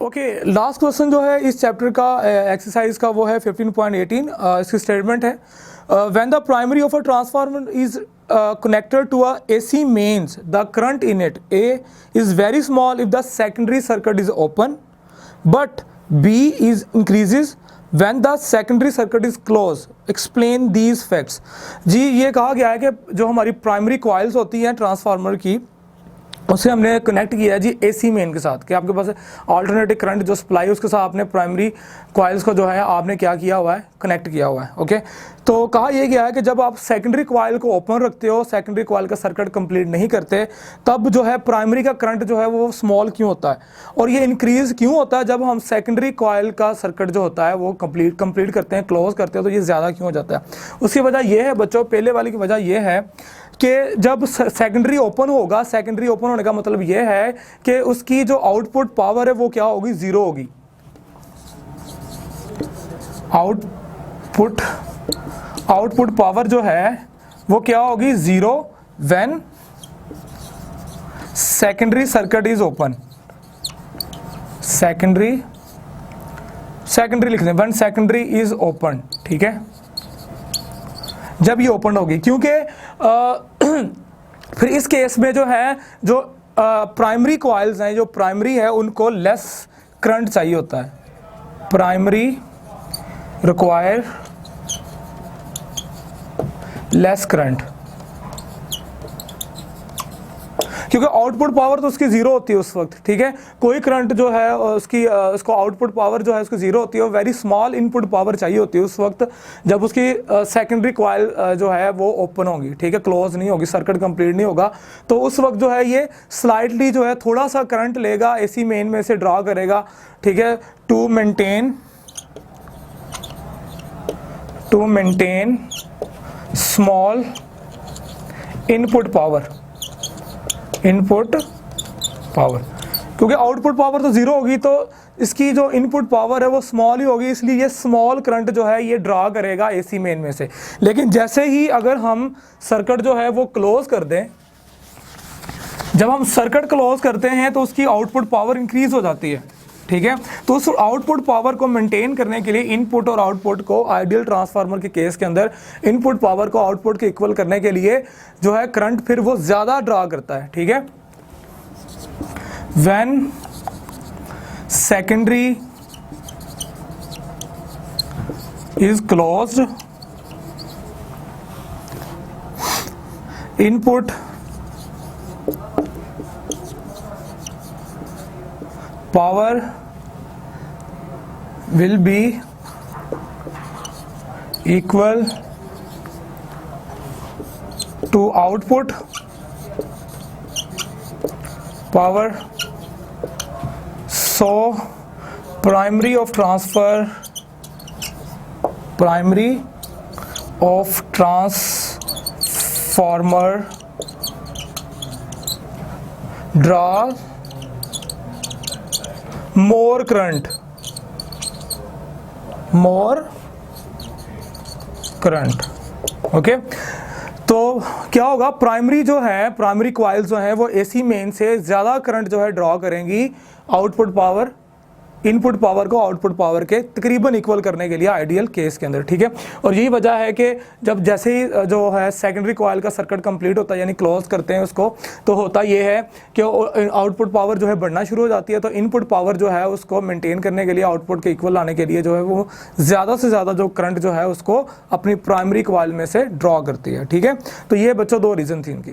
Okay, last question जो है इस चैप्टर का एक्सरसाइज का वो है 15.18। इसकी स्टेटमेंट है when the primary of a transformer is connected to a AC mains, the current in it A is very small if the secondary circuit is open, but B is increases when the secondary circuit is closed. Explain these facts. जी ये कहा गया है कि जो हमारी primary coils होती हैं transformer की, उसे हमने कनेक्ट किया है जी एसी मेन के साथ, कि आपके पास अल्टरनेटिव करंट जो सप्लाई है उसके साथ आपने प्राइमरी कॉइल्स को जो है आपने क्या किया हुआ है, कनेक्ट किया हुआ है। ओके, तो कहा यह गया है कि जब आप सेकेंडरी कॉइल को ओपन रखते हो, सेकेंडरी कॉइल का सर्किट कंप्लीट नहीं करते, तब जो है प्राइमरी का करंट जो है वो स्मॉल क्यों होता है, और ये इंक्रीज क्यों होता है जब हम सेकेंडरी कॉइल का सर्किट जो होता है वो कंप्लीट करते हैं, क्लोज करते हैं, तो ये ज़्यादा क्यों हो जाता है। उसकी वजह यह है बच्चों, पहले वाली की वजह यह है कि जब सेकेंडरी ओपन होगा, सेकेंडरी ओपन होने का मतलब यह है कि उसकी जो आउटपुट पावर है वो क्या होगी, ज़ीरो होगी। आउटपुट पावर जो है वो क्या होगी, zero when secondary circuit is open. Secondary लिख दें, व्हेन सेकेंडरी इज ओपन, ठीक है, जब ये ओपन होगी, क्योंकि फिर इस केस में जो है जो प्राइमरी कॉइल्स हैं, जो प्राइमरी है उनको लेस करंट चाहिए होता है। प्राइमरी रिक्वायर लेस करंट, क्योंकि आउटपुट पावर तो उसकी जीरो होती है उस वक्त, ठीक है, कोई करंट जो है उसकी उसको आउटपुट पावर जो है उसकी जीरो होती है, वेरी स्मॉल इनपुट पावर चाहिए होती है उस वक्त जब उसकी सेकेंडरी कॉइल जो है वो ओपन होगी, ठीक है, क्लोज नहीं होगी, सर्किट कंप्लीट नहीं होगा, तो उस वक्त जो है ये स्लाइटली जो है थोड़ा सा करंट लेगा, एसी मेन में से ड्रा करेगा, ठीक है, to maintain small input power, क्योंकि आउटपुट पावर तो जीरो होगी तो इसकी जो इनपुट पावर है वो स्मॉल ही होगी, इसलिए ये स्मॉल करंट जो है ये ड्रा करेगा एसी मेन में से। लेकिन जैसे ही अगर हम सर्किट जो है वो क्लोज कर दें, जब हम सर्किट क्लोज करते हैं तो उसकी आउटपुट पावर इंक्रीज हो जाती है, ठीक है, तो उस आउटपुट पावर को मेंटेन करने के लिए इनपुट और आउटपुट को, आइडियल ट्रांसफार्मर के केस के अंदर इनपुट पावर को आउटपुट के इक्वल करने के लिए जो है करंट फिर वो ज़्यादा ड्रा करता है, ठीक है। When secondary is closed, input power will be equal to output power, so primary of transformer draw more current, okay. तो क्या होगा, प्राइमरी जो है, प्राइमरी कॉइल्स जो है वो एसी मेन से ज़्यादा करंट जो है ड्रॉ करेंगी, आउटपुट पावर, इनपुट पावर को आउटपुट पावर के तकरीबन इक्वल करने के लिए आइडियल केस के अंदर, ठीक है। और यही वजह है कि जब जैसे ही जो है सेकेंडरी कॉइल का सर्किट कंप्लीट होता है, यानी क्लोज करते हैं उसको, तो होता ये है कि आउटपुट पावर जो है बढ़ना शुरू हो जाती है, तो इनपुट पावर जो है उसको मेंटेन करने के लिए, आउटपुट के इक्वल लाने के लिए जो है वो ज़्यादा से ज़्यादा जो करंट जो है उसको अपनी प्राइमरी कॉइल में से ड्रॉ करती है, ठीक है। तो ये बच्चों दो रीज़न थी इनकी।